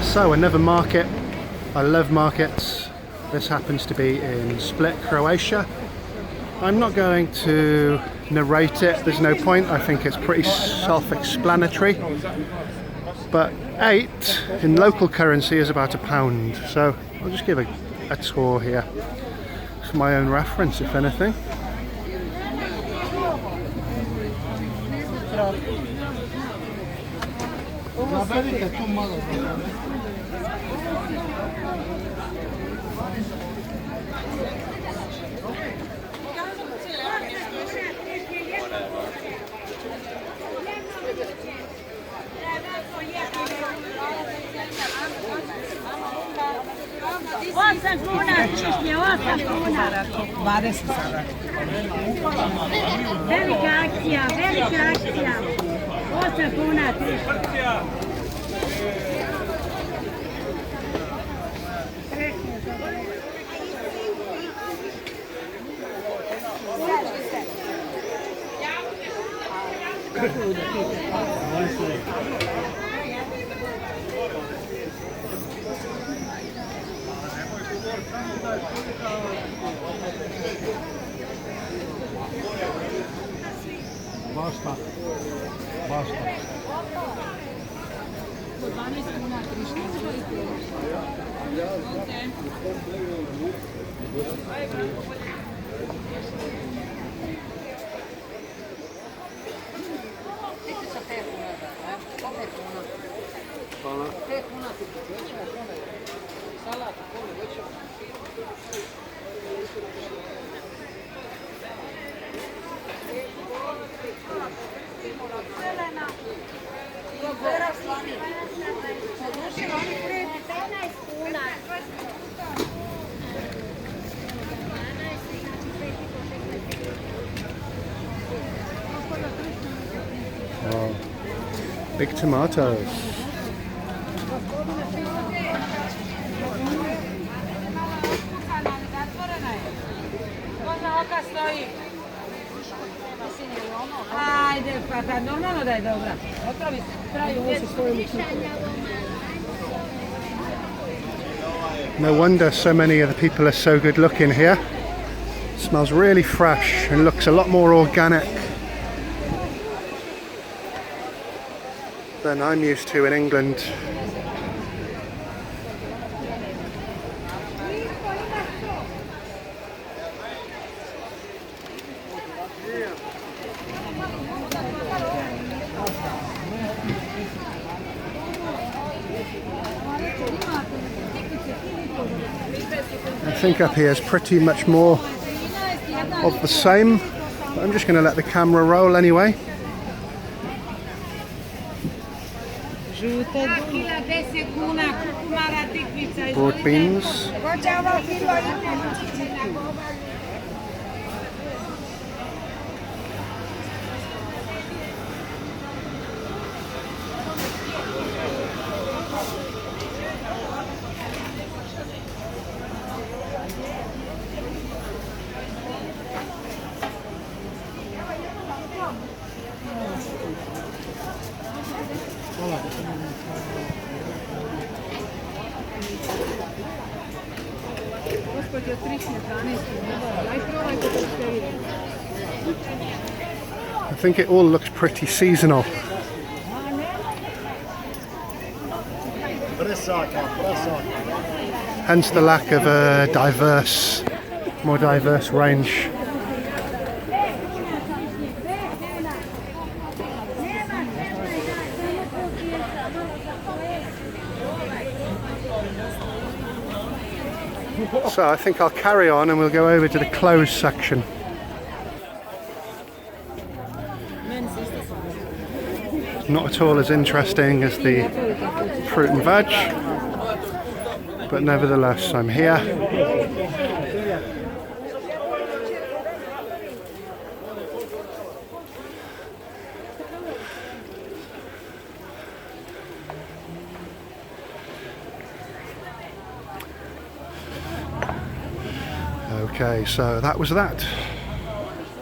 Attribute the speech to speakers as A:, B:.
A: So another market. I love markets. This happens to be in Split, Croatia. I'm not going to narrate it, there's no point. I think it's pretty self-explanatory. But 8 in local currency is about £1. So I'll just give a tour here for my own reference, if anything.
B: Velika akcija, velika akcija. 8 kuna.
A: Basta. Basta. Wow. Big tomatoes.
B: Ajde, pa da, normalno da je dobra. Otravi, traju uvijek.
A: No wonder so many of the people are so good looking here. It smells really fresh and looks a lot more organic than I'm used to in England. I think up here is pretty much more of the same, but I'm just going to let the camera roll anyway. Broad beans. I think it all looks pretty seasonal. Hence the lack of a more diverse range. So I think I'll carry on and we'll go over to the clothes section. Not at all as interesting as the fruit and veg, but nevertheless I'm here. Okay, so that was that.